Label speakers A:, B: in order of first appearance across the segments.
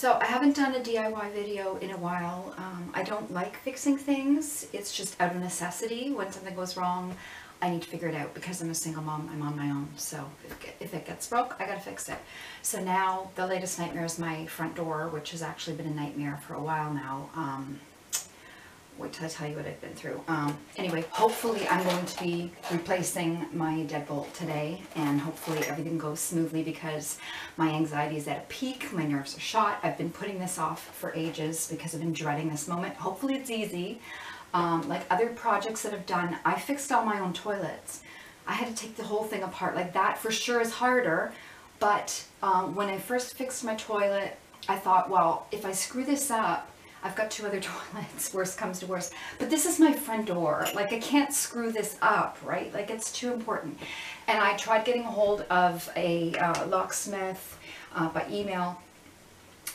A: So I haven't done a DIY video in a while. I don't like fixing things. It's just out of necessity. When something goes wrong, I need to figure it out because I'm a single mom. I'm on my own. So if it gets broke, I gotta fix it. So now the latest nightmare is my front door, which has actually been a nightmare for a while now. Wait till I tell you what I've been through. Anyway, hopefully I'm going to be replacing my deadbolt today, and hopefully everything goes smoothly because my anxiety is at a peak, my nerves are shot. I've been putting this off for ages because I've been dreading this moment. Hopefully it's easy. Like other projects that I've done, I fixed all my own toilets. I had to take the whole thing apart. Like that for sure is harder, but when I first fixed my toilet, I thought, well, if I screw this up, I've got 2 other toilets, worst comes to worst. But this is my front door. Like I can't screw this up, right? Like it's too important. And I tried getting a hold of a locksmith by email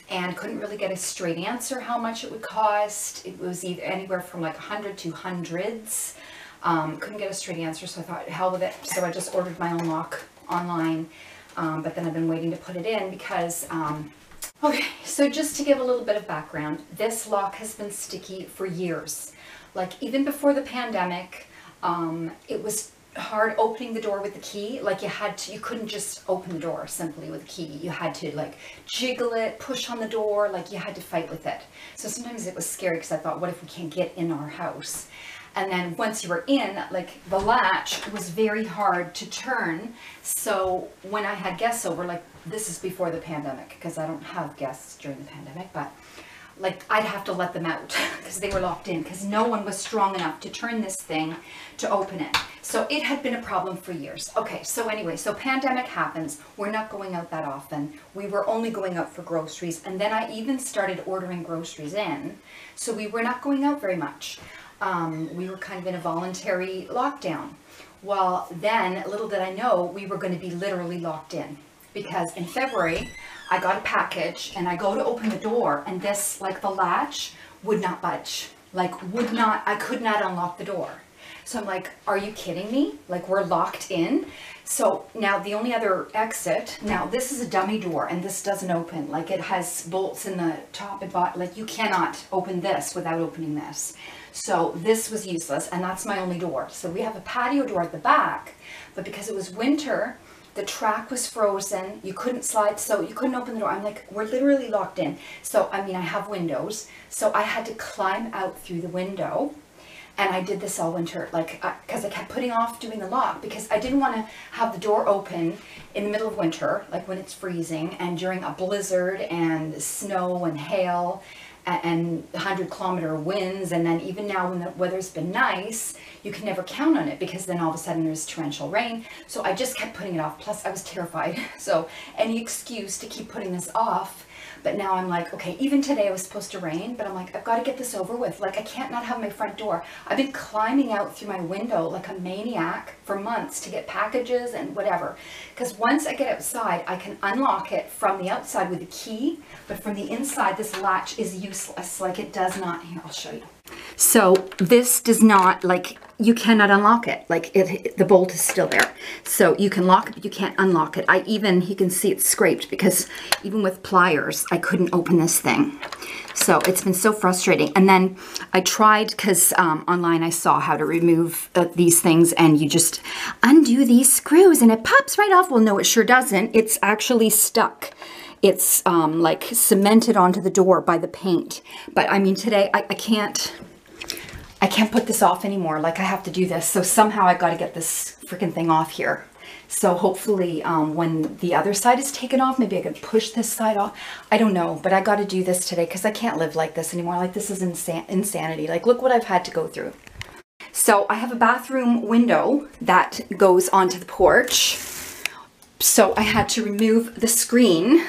A: and couldn't really get a straight answer how much it would cost. It was either anywhere from like 100 to hundreds. Couldn't get a straight answer, so I thought, hell with it. So I just ordered my own lock online. But then I've been waiting to put it in because okay, so just to give a little bit of background, this lock has been sticky for years. Like even before the pandemic, it was hard opening the door with the key. Like you couldn't just open the door simply with a key. You had to like jiggle it, push on the door, like you had to fight with it. So sometimes it was scary because I thought, what if we can't get in our house? And then once you were in, like the latch was very hard to turn. So when I had guests over, like this is before the pandemic because I don't have guests during the pandemic, but like I'd have to let them out because they were locked in because no one was strong enough to turn this thing to open it. So it had been a problem for years. Okay, so anyway, so pandemic happens. We're not going out that often. We were only going out for groceries. And then I even started ordering groceries in. So we were not going out very much. We were kind of in a voluntary lockdown. Well, then little did I know we were going to be literally locked in because in February I got a package and I go to open the door and this, like the latch would not budge, like I could not unlock the door. So I'm like, are you kidding me? Like we're locked in. So now the only other exit, now this is a dummy door and this doesn't open. Like it has bolts in the top and bottom. Like you cannot open this without opening this. So this was useless and that's my only door. So we have a patio door at the back, but because it was winter, the track was frozen. You couldn't slide, so you couldn't open the door. I'm like, we're literally locked in. So, I mean, I have windows. So I had to climb out through the window. And I did this all winter, like, because I kept putting off doing the lock because I didn't want to have the door open in the middle of winter, like when it's freezing and during a blizzard and snow and hail and 100-kilometer winds. And then even now when the weather's been nice, you can never count on it because then all of a sudden there's torrential rain. So I just kept putting it off. Plus I was terrified. So any excuse to keep putting this off. But now I'm like, okay, even today it was supposed to rain, but I'm like, I've got to get this over with. Like I can't not have my front door. I've been climbing out through my window like a maniac for months to get packages and whatever. Because once I get outside, I can unlock it from the outside with a key, but from the inside, this latch is useless. Like it does not, here, I'll show you. So this does not, like, you cannot unlock it. Like the bolt is still there. So you can lock it, but you can't unlock it. You can see it's scraped because even with pliers, I couldn't open this thing. So it's been so frustrating. And then I tried, because online I saw how to remove these things and you just undo these screws and it pops right off. Well, no, it sure doesn't. It's actually stuck. It's like cemented onto the door by the paint. But I mean, today I can't put this off anymore. Like I have to do this. So somehow I got to get this freaking thing off here. So hopefully when the other side is taken off, maybe I could push this side off. I don't know, but I got to do this today because I can't live like this anymore. Like this is insanity. Like look what I've had to go through. So I have a bathroom window that goes onto the porch. So I had to remove the screen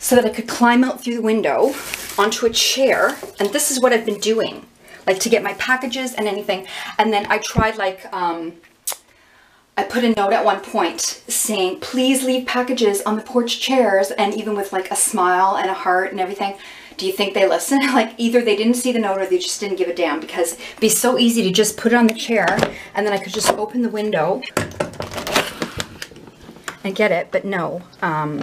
A: so that I could climb out through the window onto a chair. And this is what I've been doing, like to get my packages and anything. And then I tried like, I put a note at one point saying, please leave packages on the porch chairs. And even with like a smile and a heart and everything. Do you think they listen? Like either they didn't see the note or they just didn't give a damn, because it'd be so easy to just put it on the chair and then I could just open the window I get it, but no.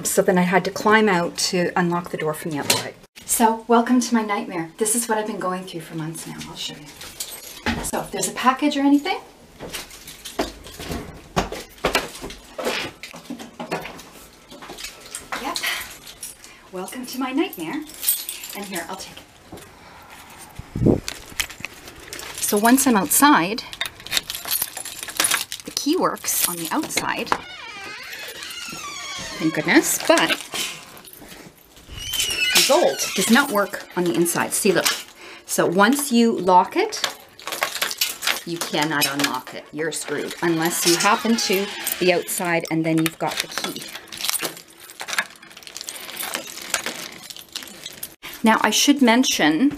A: So then I had to climb out to unlock the door from the outside. So welcome to my nightmare. This is what I've been going through for months now. I'll show you. So if there's a package or anything, yep, welcome to my nightmare. And here, I'll take it. So once I'm outside, the key works on the outside. Thank goodness, but the bolt does not work on the inside. See, look. So once you lock it, you cannot unlock it. You're screwed unless you happen to be outside and then you've got the key. Now I should mention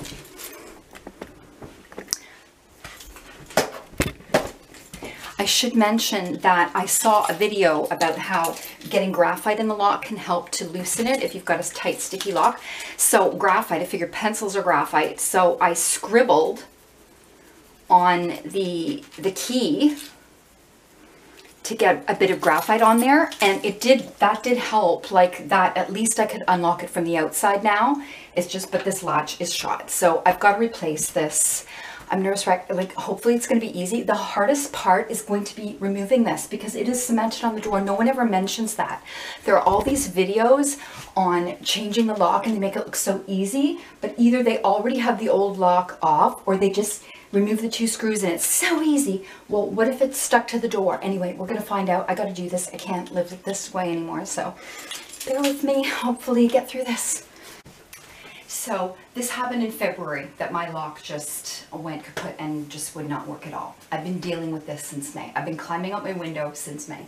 A: that I saw a video about how getting graphite in the lock can help to loosen it if you've got a tight, sticky lock. So graphite, I figured pencils are graphite. So I scribbled on the key to get a bit of graphite on there, and that did help. Like that, at least I could unlock it from the outside now. It's just, but this latch is shot. So I've got to replace this. I'm nervous, like hopefully it's going to be easy. The hardest part is going to be removing this because it is cemented on the door. No one ever mentions that. There are all these videos on changing the lock and they make it look so easy, but either they already have the old lock off or they just remove the 2 screws and it's so easy. Well, what if it's stuck to the door? Anyway, we're going to find out. I got to do this. I can't live this way anymore. So bear with me. Hopefully get through this. So this happened in February that my lock just went kaput and just would not work at all. I've been dealing with this since May. I've been climbing out my window since May.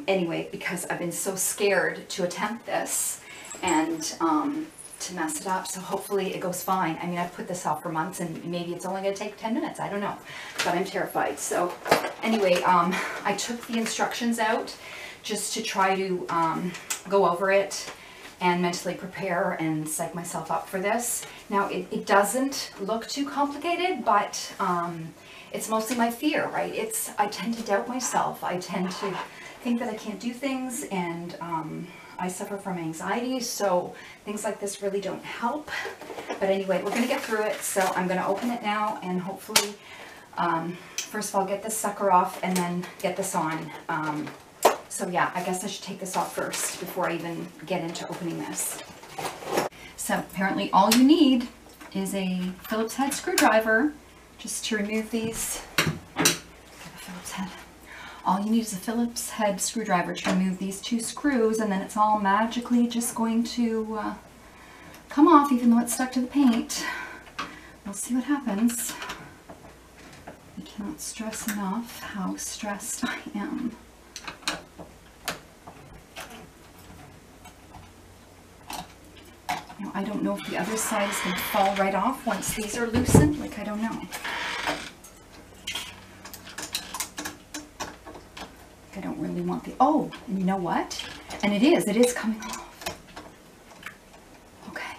A: Anyway, because I've been so scared to attempt this and to mess it up. So hopefully it goes fine. I mean, I've put this off for months and maybe it's only going to take 10 minutes. I don't know, but I'm terrified. So anyway, I took the instructions out just to try to go over it and mentally prepare and psych myself up for this. Now, it doesn't look too complicated, but it's mostly my fear, right? I tend to doubt myself. I tend to think that I can't do things, and I suffer from anxiety, so things like this really don't help. But anyway, we're gonna get through it, so I'm gonna open it now, and hopefully, first of all, get this sucker off, and then get this on. So yeah, I guess I should take this off first before I even get into opening this. So apparently all you need is a Phillips head screwdriver just to remove these. Phillips head. All you need is a Phillips head screwdriver to remove these 2 screws, and then it's all magically just going to come off even though it's stuck to the paint. We'll see what happens. I cannot stress enough how stressed I am. Now, I don't know if the other side is going to fall right off once these are loosened. Like, I don't know. I don't really want the... Oh, and you know what? And it is coming off. Okay.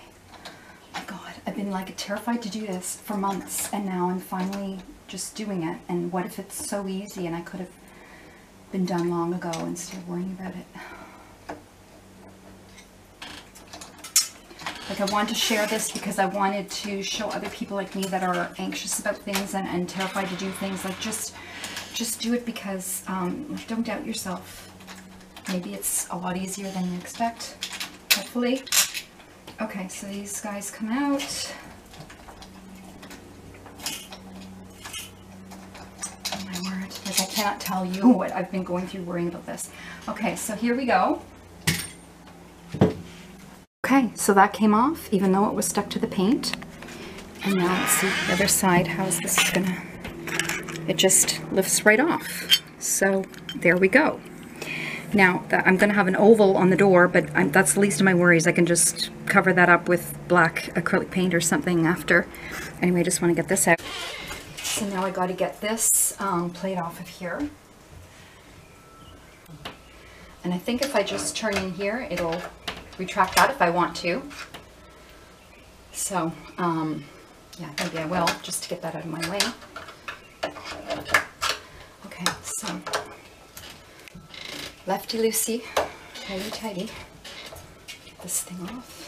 A: My God, I've been like terrified to do this for months, and now I'm finally just doing it. And what if it's so easy and I could have been done long ago instead of worrying about it? Like, I wanted to share this because I wanted to show other people like me that are anxious about things and terrified to do things. Like, just do it because don't doubt yourself. Maybe it's a lot easier than you expect, hopefully. Okay, so these guys come out. Oh my word, like I cannot tell you what I've been going through worrying about this. Okay, so here we go. Okay, so that came off, even though it was stuck to the paint. And now let's see the other side. How is this gonna... It just lifts right off. So there we go. Now, I'm gonna have an oval on the door, but that's the least of my worries. I can just cover that up with black acrylic paint or something after. Anyway, I just wanna get this out. So now I gotta get this plate off of here. And I think if I just turn in here, it'll retract that if I want to. So, yeah, maybe I will, just to get that out of my way. Okay, so Lefty-loosey, tighty-tighty. Get this thing off.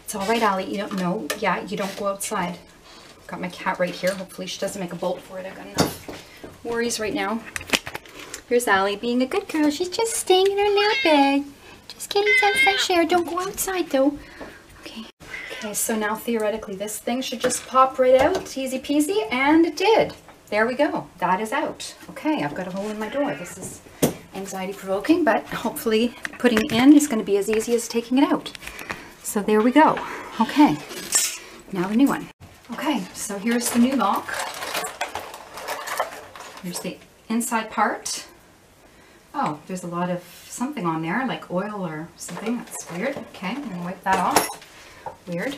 A: It's all right, Allie. You don't know. Yeah, you don't go outside. Got my cat right here. Hopefully she doesn't make a bolt for it. I've got enough worries right now. Here's Allie being a good girl. She's just staying in her nap bed. Just getting some fresh air. Don't go outside though. Okay. Okay, so now theoretically this thing should just pop right out. Easy peasy. And it did. There we go. That is out. Okay, I've got a hole in my door. This is anxiety provoking, but hopefully putting it in is going to be as easy as taking it out. So there we go. Okay, now the new one. Okay, so here's the new lock. Here's the inside part. Oh, there's a lot of something on there, like oil or something. That's weird. Okay, I'm gonna wipe that off. Weird.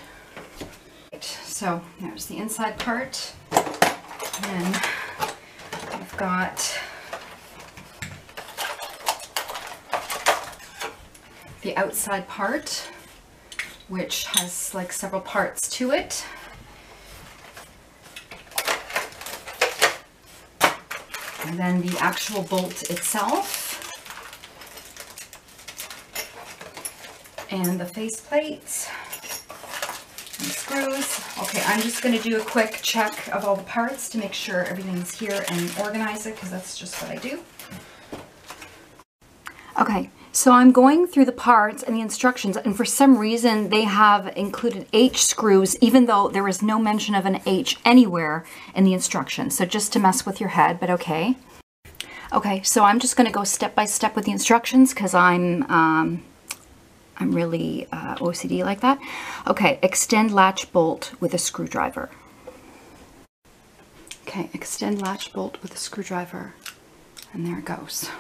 A: Right, so there's the inside part. And we've got the outside part, which has like several parts to it. And then the actual bolt itself. And the face plates and screws. Okay, I'm just going to do a quick check of all the parts to make sure everything's here and organize it, because that's just what I do. Okay, so I'm going through the parts and the instructions, and for some reason they have included H screws, even though there is no mention of an H anywhere in the instructions. So just to mess with your head, but okay. Okay, so I'm just going to go step by step with the instructions, because I'm really OCD like that. Okay, extend latch bolt with a screwdriver. Okay, extend latch bolt with a screwdriver, and there it goes.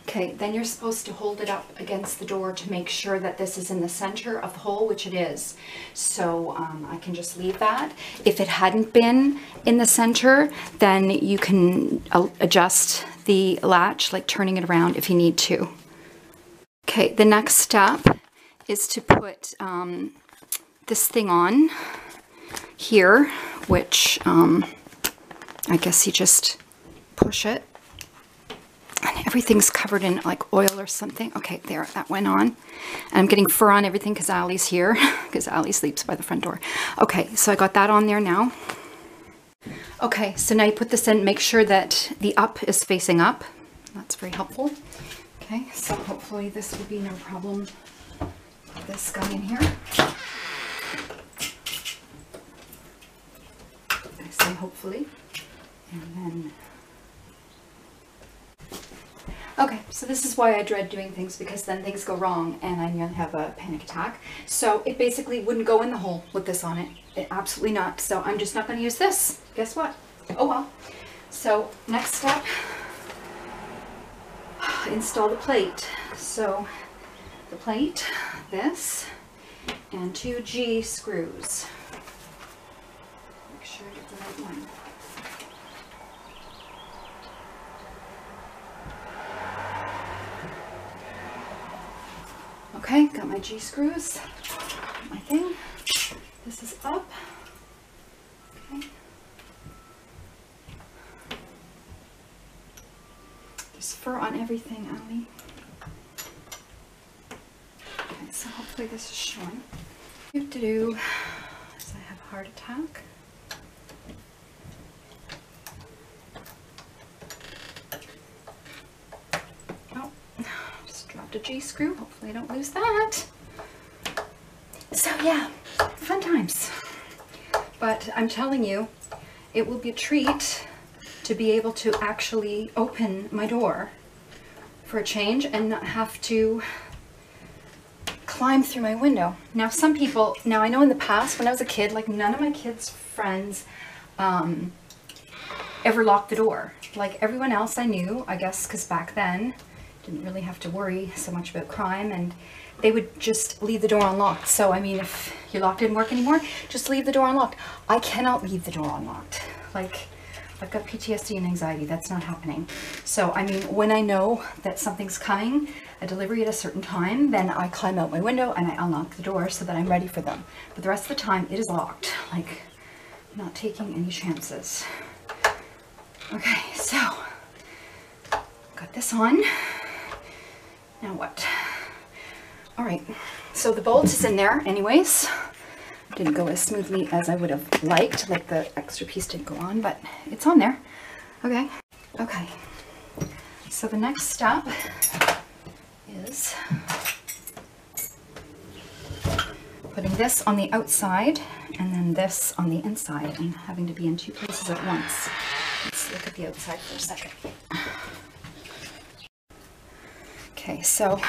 A: Okay, then you're supposed to hold it up against the door to make sure that this is in the center of the hole, which it is. So I can just leave that. If it hadn't been in the center, then you can adjust the latch, like turning it around if you need to. Okay, the next step is to put this thing on here, which I guess you just push it. And everything's covered in like oil or something. Okay, there, that went on. And I'm getting fur on everything because Allie's here, because Allie sleeps by the front door. Okay, so I got that on there now. Okay, so now you put this in, make sure that the up is facing up. That's very helpful. Okay, so hopefully this will be no problem with this guy in here. I say hopefully. And then... Okay, so this is why I dread doing things, because then things go wrong and I'm going to have a panic attack. So it basically wouldn't go in the hole with this on it. Absolutely not. So I'm just not going to use this. Guess what? Oh well. So next step, install the plate. So the plate, this, and 2 G screws. Make sure I get the right one. Okay, got my G screws, my thing. This is up. Okay. There's fur on everything, Allie. Okay, so hopefully this is showing. What I have to do is I have a heart attack. Dropped a G screw. Hopefully I don't lose that. So yeah, fun times. But I'm telling you, it will be a treat to be able to actually open my door for a change and not have to climb through my window. Now some people, now I know in the past when I was a kid, like none of my kids' friends ever locked the door. Like everyone else I knew, I guess because back then, didn't really have to worry so much about crime, and they would just leave the door unlocked. So, I mean, if your lock didn't work anymore, just leave the door unlocked. I cannot leave the door unlocked. Like, I've got PTSD and anxiety. That's not happening. So, I mean, when I know that something's coming, a delivery at a certain time, then I climb out my window and I unlock the door so that I'm ready for them. But the rest of the time, it is locked. Like, I'm not taking any chances. Okay, so, got this on. Now what? All right, so the bolt is in there anyways. Didn't go as smoothly as I would have liked, like the extra piece didn't go on, but it's on there. Okay, okay. So the next step is putting this on the outside and then this on the inside, and having to be in two places at once. Let's look at the outside for a second. Okay, so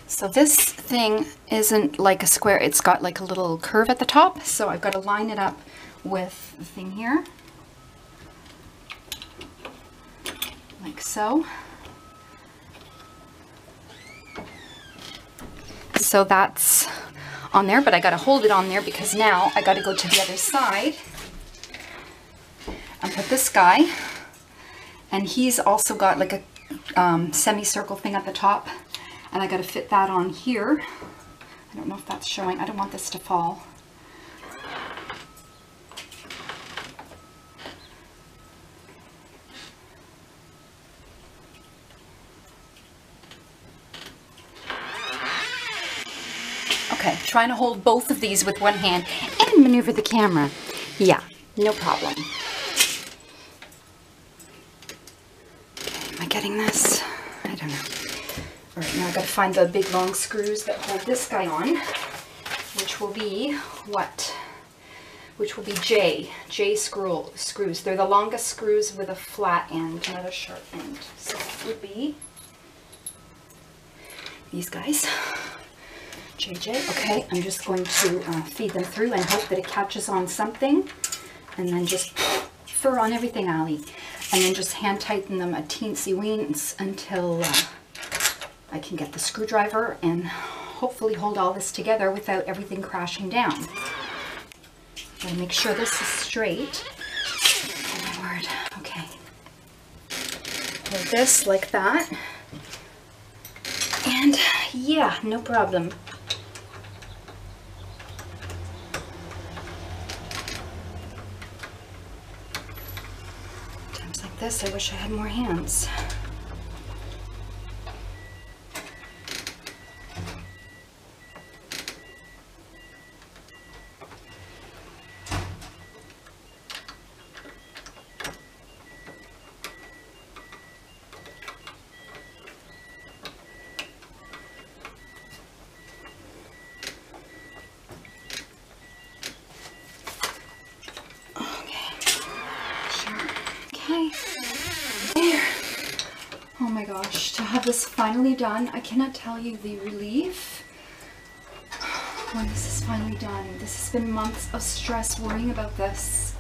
A: so this thing isn't like a square, it's got like a little curve at the top, so I've got to line it up with the thing here, like so. So that's on there, but I got to hold it on there because now I got to go to the other side and put this guy, and he's also got like a semicircle thing at the top, and I got to fit that on here. I don't know if that's showing. I don't want this to fall. Okay, trying to hold both of these with one hand and maneuver the camera. Yeah, no problem. Okay, am I getting this? I don't know. All right, now I've got to find the big long screws that hold this guy on, which will be what? Which will be J screws. They're the longest screws with a flat end, not a sharp end. So it would be these guys. JJ. Okay, I'm just going to feed them through and hope that it catches on something, and then just fur on everything, Allie. And then just hand tighten them a teensy weens until I can get the screwdriver and hopefully hold all this together without everything crashing down. Gotta make sure this is straight. Oh my word. Okay. Hold this like that. And yeah, no problem. Times like this, I wish I had more hands. There. Oh my gosh, to have this finally done, I cannot tell you the relief when this is finally done. This has been months of stress worrying about this.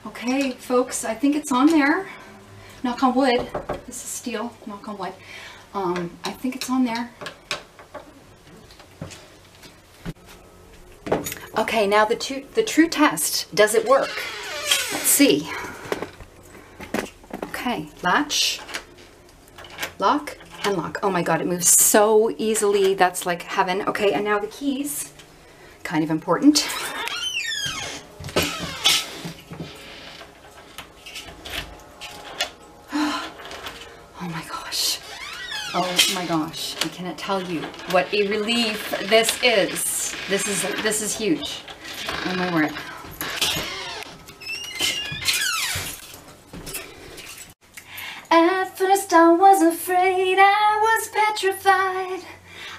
A: Okay, folks, I think it's on there. Knock on wood. This is steel. Knock on wood. I think it's on there. Okay, now the true test. Does it work? Let's see. Okay, latch, lock, and lock. Oh my god, it moves so easily. That's like heaven. Okay, and now the keys. Kind of important. Oh my gosh. Oh my gosh. I cannot tell you what a relief this is. This is huge. Oh my word. At first I was afraid, I was petrified.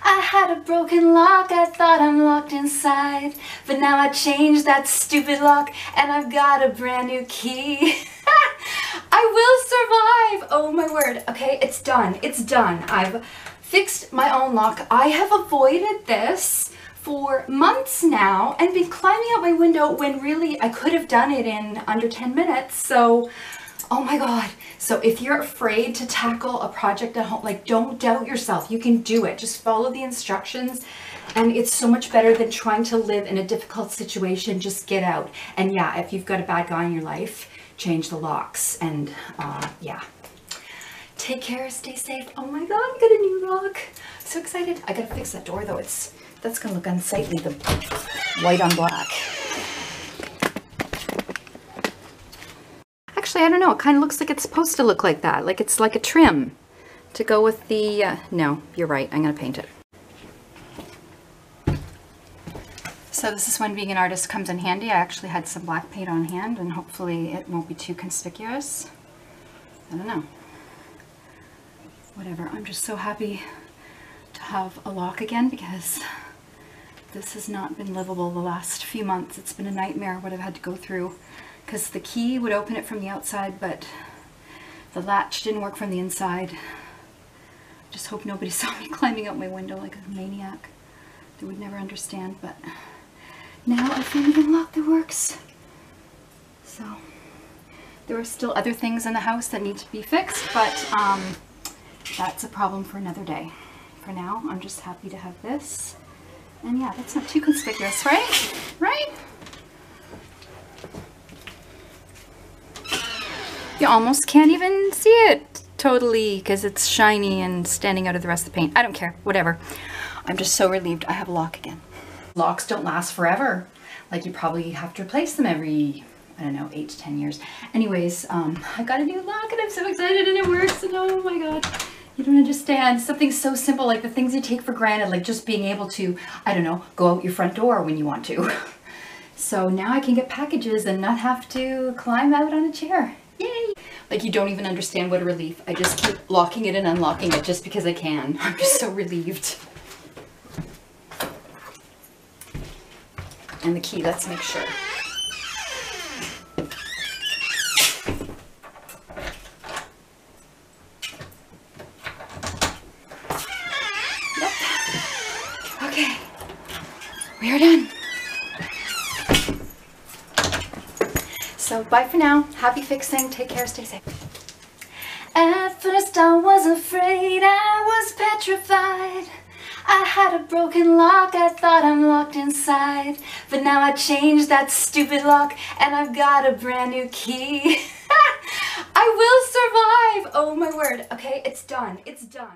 A: I had a broken lock, I thought I'm locked inside. But now I changed that stupid lock and I've got a brand new key. I will survive! Oh my word. Okay, it's done. It's done. I've fixed my own lock. I have avoided this for months now and been climbing out my window when really I could have done it in under 10 minutes. So, oh my God. So if you're afraid to tackle a project at home, like, don't doubt yourself. You can do it. Just follow the instructions. And it's so much better than trying to live in a difficult situation. Just get out. And yeah, if you've got a bad guy in your life, change the locks. And yeah. Take care, stay safe. Oh my God, I got a new lock. So excited. I gotta fix that door though. That's gonna look unsightly, the white on black. Actually, I don't know. It kind of looks like it's supposed to look like that. Like it's like a trim to go with the, no, you're right. I'm gonna paint it. So this is when being an artist comes in handy. I actually had some black paint on hand and hopefully it won't be too conspicuous. I don't know. Whatever, I'm just so happy to have a lock again because this has not been livable the last few months. It's been a nightmare what I've had to go through because the key would open it from the outside, but the latch didn't work from the inside. Just hope nobody saw me climbing out my window like a maniac. They would never understand, but now I finally got a lock that works. So there are still other things in the house that need to be fixed, but that's a problem for another day. For now, I'm just happy to have this. And yeah, that's not too conspicuous, right? Right? You almost can't even see it totally because it's shiny and standing out of the rest of the paint. I don't care, whatever. I'm just so relieved I have a lock again. Locks don't last forever. Like you probably have to replace them every, I don't know, 8 to 10 years. Anyways, I got a new lock and I'm so excited and it works and oh my God. You don't understand. Something so simple like the things you take for granted, like just being able to, I don't know, go out your front door when you want to. So now I can get packages and not have to climb out on a chair. Yay! Like you don't even understand what a relief. I just keep locking it and unlocking it just because I can. I'm just so relieved. And the key, let's make sure. Okay, we are done. So bye for now. Happy fixing. Take care. Stay safe. At first I was afraid. I was petrified. I had a broken lock. I thought I'm locked inside. But now I changed that stupid lock and I've got a brand new key. I will survive. Oh my word. Okay, it's done. It's done.